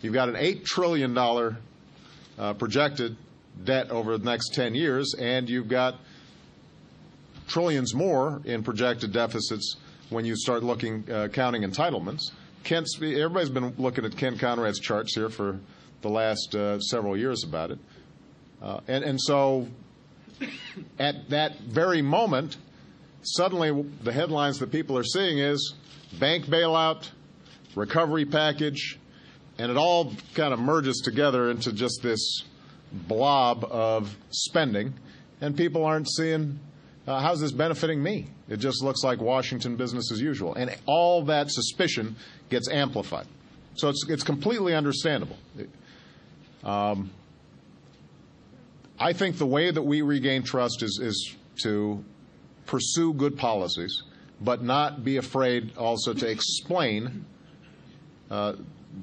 You've got an $8 trillion projected debt over the next 10 years, and you've got trillions more in projected deficits when you start looking, counting entitlements. Everybody's been looking at Ken Conrad's charts here for the last several years about it. And so at that very moment, suddenly the headlines that people are seeing is bank bailout, recovery package, and it all kind of merges together into just this blob of spending, and people aren't seeing how's this benefiting me. It just looks like Washington business as usual, and all that suspicion gets amplified. So it's completely understandable. I think the way that we regain trust is to pursue good policies, but not be afraid also to explain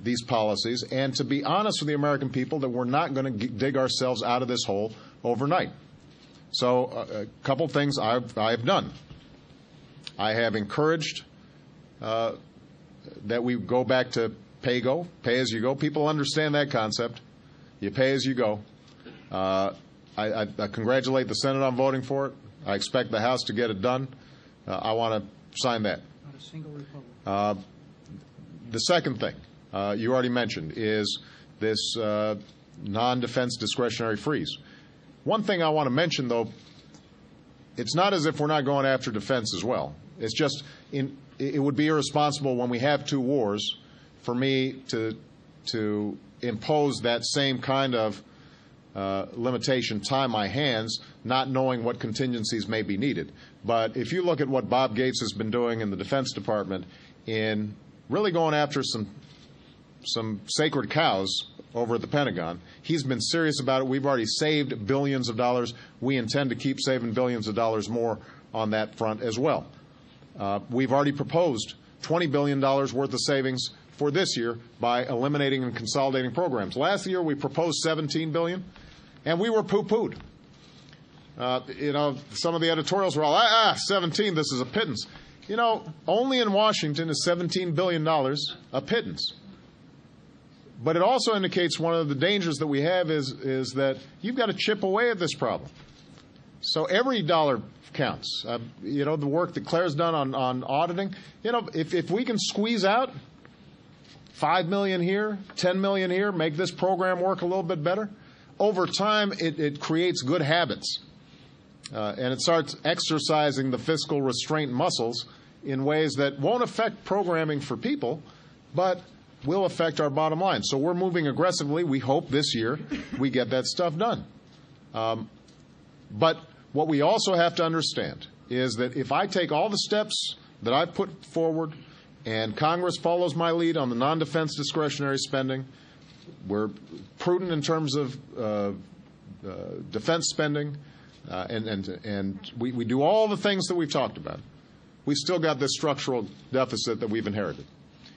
these policies, and to be honest with the American people that we're not going to dig ourselves out of this hole overnight. So a couple things I've done. I have encouraged that we go back to pay-go, pay-as-you-go. People understand that concept. You pay as you go. I congratulate the Senate on voting for it. I expect the House to get it done. I want to sign that. Not a single Republican. The second thing you already mentioned is this non-defense discretionary freeze. One thing I want to mention, though, it's not as if we're not going after defense as well. It's just it would be irresponsible when we have two wars for me to impose that same kind of limitation, tie my hands, not knowing what contingencies may be needed. But if you look at what Bob Gates has been doing in the Defense Department in really going after some sacred cows over at the Pentagon, he's been serious about it. We've already saved billions of dollars. We intend to keep saving billions of dollars more on that front as well. We've already proposed $20 billion worth of savings for this year by eliminating and consolidating programs. Last year we proposed $17 billion, and we were poo-pooed. Some of the editorials were all, 17, this is a pittance. Only in Washington is $17 billion a pittance. But it also indicates one of the dangers that we have is that you've got to chip away at this problem. So every dollar counts. The work that Claire's done on auditing, if we can squeeze out $5 million here, $10 million here, make this program work a little bit better, over time it creates good habits. And it starts exercising the fiscal restraint muscles in ways that won't affect programming for people, but will affect our bottom line. So we're moving aggressively. We hope this year we get that stuff done. But what we also have to understand is that if I take all the steps that I've put forward and Congress follows my lead on the non-defense discretionary spending, we're prudent in terms of defense spending, and we do all the things that we've talked about, we've still got this structural deficit that we've inherited.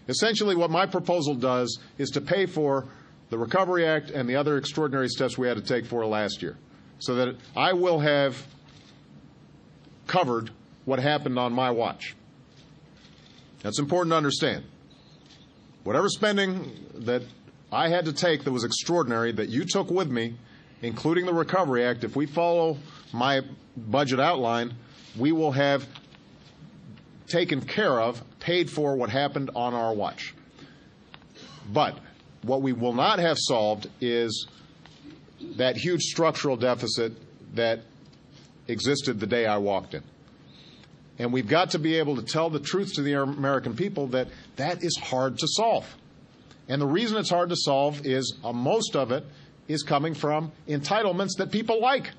Essentially, what my proposal does is to pay for the Recovery Act and the other extraordinary steps we had to take for last year, so that I will have covered what happened on my watch. That's important to understand. Whatever spending that I had to take that was extraordinary, that you took with me, including the Recovery Act, if we follow my budget outline, we will have taken care of, paid for what happened on our watch. But what we will not have solved is that huge structural deficit that existed the day I walked in. And we've got to be able to tell the truth to the American people that that is hard to solve. And the reason it's hard to solve is most of it is coming from entitlements that people like.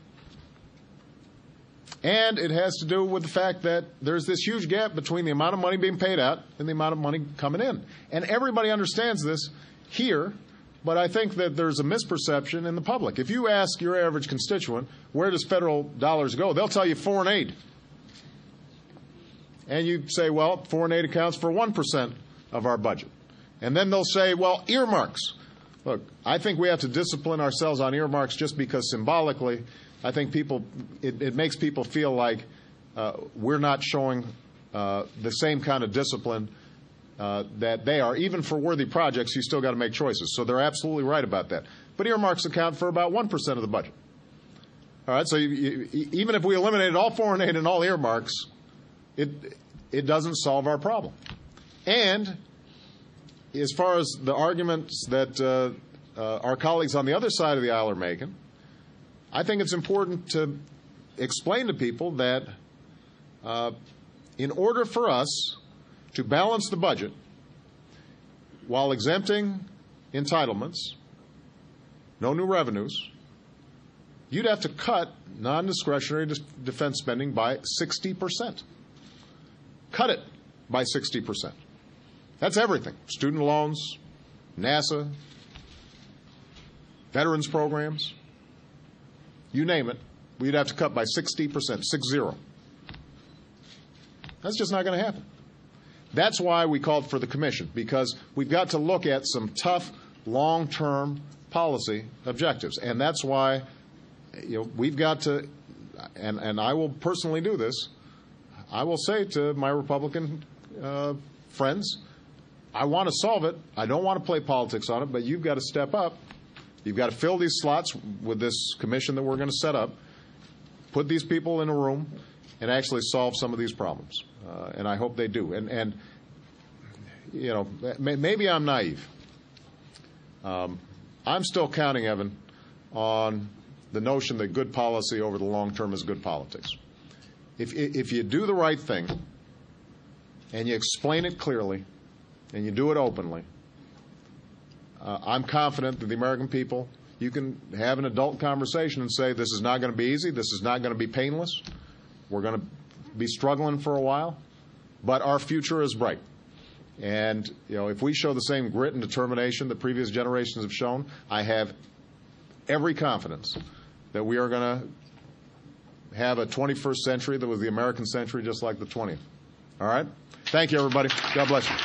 And it has to do with the fact that there's this huge gap between the amount of money being paid out and the amount of money coming in. And everybody understands this here, but I think that there's a misperception in the public. If you ask your average constituent, where does federal dollars go, they'll tell you foreign aid. And you say, well, foreign aid accounts for 1% of our budget. And then they'll say, well, earmarks. Look, I think we have to discipline ourselves on earmarks just because symbolically I think it makes people feel like we're not showing the same kind of discipline that they are. Even for worthy projects, you still got to make choices. So they're absolutely right about that. But earmarks account for about 1% of the budget. All right, so even if we eliminated all foreign aid and all earmarks, it doesn't solve our problem. And as far as the arguments that our colleagues on the other side of the aisle are making, I think it's important to explain to people that in order for us to balance the budget while exempting entitlements, no new revenues, you'd have to cut non-discretionary defense spending by 60%. Cut it by 60%. That's everything. Student loans, NASA, veterans programs, you name it, we'd have to cut by 60%, 6-0. That's just not going to happen. That's why we called for the commission, because we've got to look at some tough, long-term policy objectives. And that's why we've got to, and I will personally do this, I will say to my Republican friends, I want to solve it. I don't want to play politics on it, but you've got to step up. You've got to fill these slots with this commission that we're going to set up, put these people in a room, and actually solve some of these problems. And I hope they do. And maybe I'm naive. I'm still counting, Evan, on the notion that good policy over the long term is good politics. If you do the right thing and you explain it clearly and you do it openly, I'm confident that the American people, you can have an adult conversation and say, this is not going to be easy, this is not going to be painless, we're going to be struggling for a while, but our future is bright. And if we show the same grit and determination that previous generations have shown, I have every confidence that we are going to have a 21st century that was the American century just like the 20th. All right? Thank you, everybody. God bless you.